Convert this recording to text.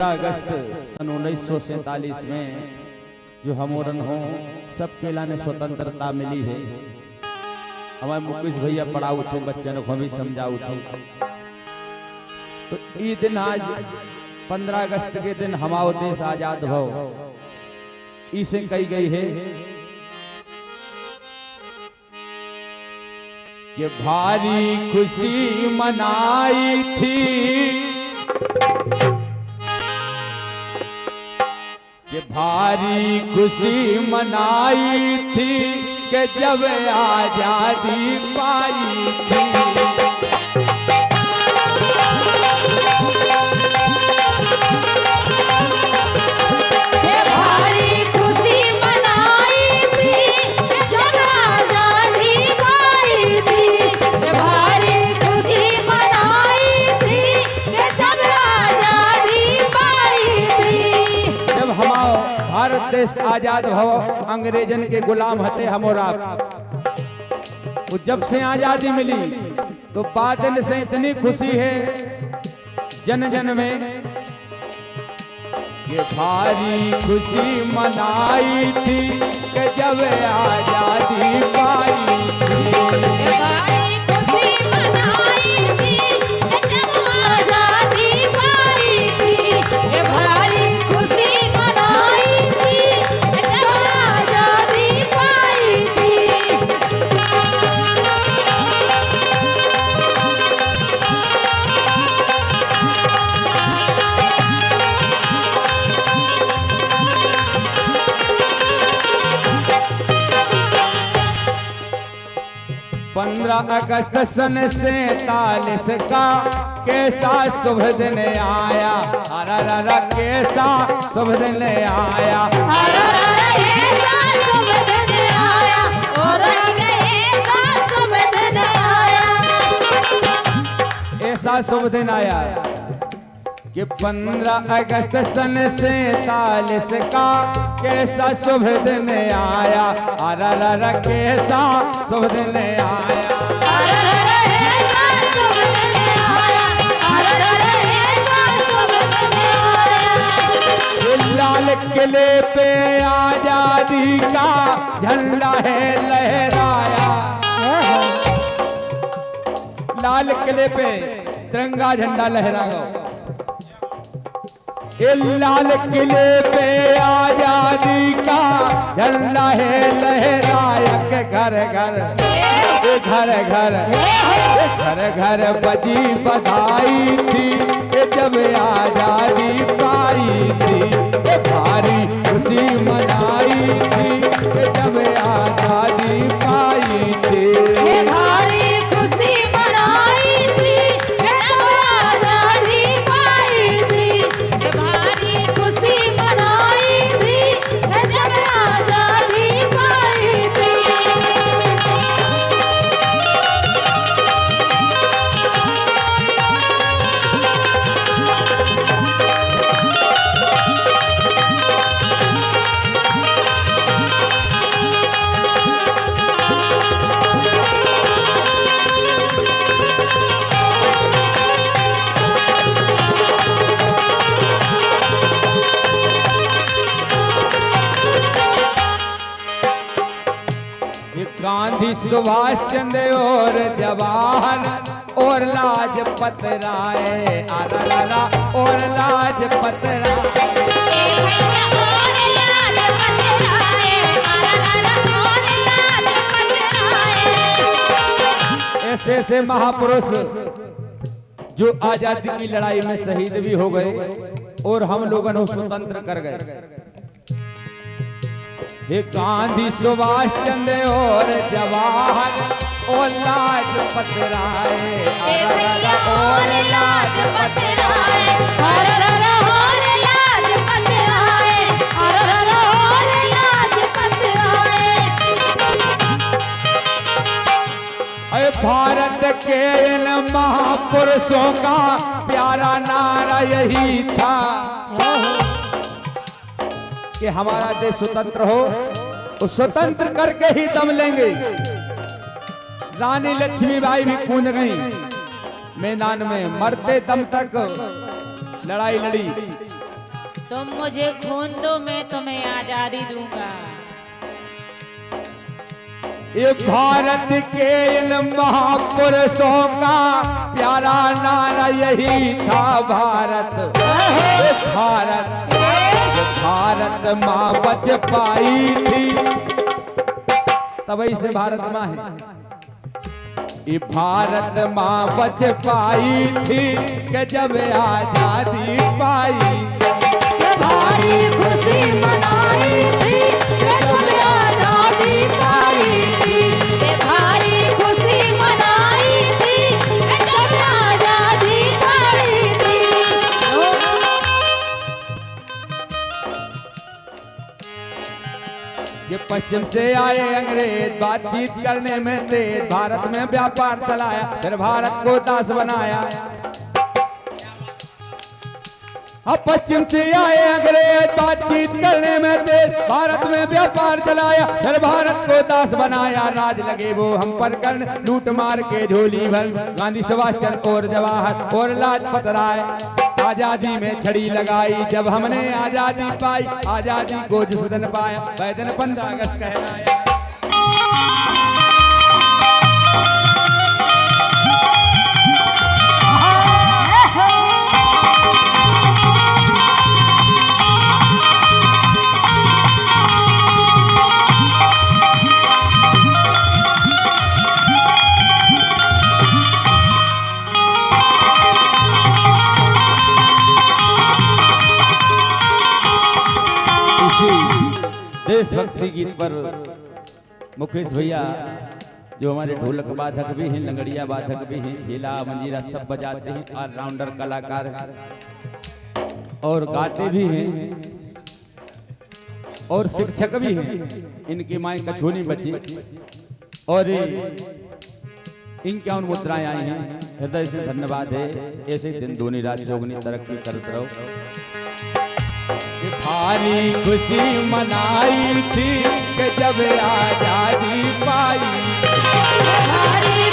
अगस्त सन 1947 में जो हमोरन हो सबके लाने स्वतंत्रता मिली है। हमारे मुकेश भैया पढ़ाऊ थे, बच्चों को भी समझाऊ थे। तो ये दिन आज 15 अगस्त के दिन हमारा देश आजाद हो, इसे कही गई है कि भारी खुशी मनाई थी, कि भारी खुशी मनाई थी कि जब आजादी पाई थी। भारत देश आजाद हो, अंग्रेजन के गुलाम हते हमोरा। जब से आजादी मिली तो बादल से इतनी खुशी है जन जन में, ये भारी खुशी मनाई थी कि जब आजादी पाई थी। अगस्त सन 47 का कैसा शुभ दिन आया, अरे कैसा शुभ दिन आया, कैसा शुभ दिन आया, ऐसा शुभ दिन आया कि 15 अगस्त सन 47 का कैसा शुभ दिन आया, अरे कैसा शुभ दिन आया, लाल किले पे आजादी का झंडा है लहराया, लाल किले पे तिरंगा झंडा लहराया। लाल किले पे आजादी का झंडा है लहराया के घर घर घर घर घर घर बजी बधाई थी जब आजादी पाई थी। भारी खुशी मनाई थी जब आजादी पाई थी। भारी खुशी मनाई थी जब आजादी पाई थी। भारी खुशी मनाई थी जब आजादी पाई थी। गांधी सुभाष चंद्र और जवाहर और लाजपत राय, और लाजपत राय, ऐसे ऐसे महापुरुष जो आजादी की लड़ाई में शहीद भी हो गए और हम लोगों को स्वतंत्र कर गए। गांधी सुभाष चंद्र और जवाहर और लाजपत राय, और लाजपत राय, और लाजपत राय, और लाजपत राय। अरे भारत के इन महापुरुषों का प्यारा नारा यही था कि हमारा देश स्वतंत्र हो, उस स्वतंत्र करके ही दम लेंगे। रानी लक्ष्मीबाई भी कूद गई मैदान में, मरते दम तक लड़ाई लड़ी तुम मुझे खून दो, मैं तुम्हें आजादी दूंगा। ये भारत के इन महापुरुषों का प्यारा नारा यही था, भारत भारत भारत माँ बच पाई थी, तभी से भारत माँ है। ये भारत माँ बच पाई थी कि जब आजादी पाई, भारी खुशी मनाई थी कि जब आजादी पाई थी। भारी खुशी मनाई थी कि जब आजादी पाई थी। ये पश्चिम से आए अंग्रेज बातचीत करने में तेज, भारत में व्यापार चलाया, फिर भारत को दास बनाया। अब पश्चिम से आए अंग्रेज बातचीत करने में तेज, भारत में व्यापार चलाया, फिर भारत को दास बनाया। राज लगे वो हम पर करने, लूट मार के झोली भर, गांधी सुभाष चंद्र और जवाहर और लाजपत राय। आजादी में छड़ी लगाई जब हमने आजादी पाई, आजादी को जिस दिन पाया वह दिन 15 अगस्त कहलाया। देशभक्ति गीत पर मुकेश भैया जो हमारे ढोलक वादक भी हैं, लंगड़िया वादक भी हैं, खेला मंजीरा सब बजाते हैं, ऑलराउंडर कलाकार हैं और गाते भी हैं और शिक्षक भी हैं। इनकी माएँ कछोनी बची और इनकी उन मुद्राएं आई हैं, हृदय से धन्यवाद है। ऐसे दिन दूनी रात जोगनी तरक्की करते रहो। भारी खुशी मनाई थी कि जब आजादी पाई, भारी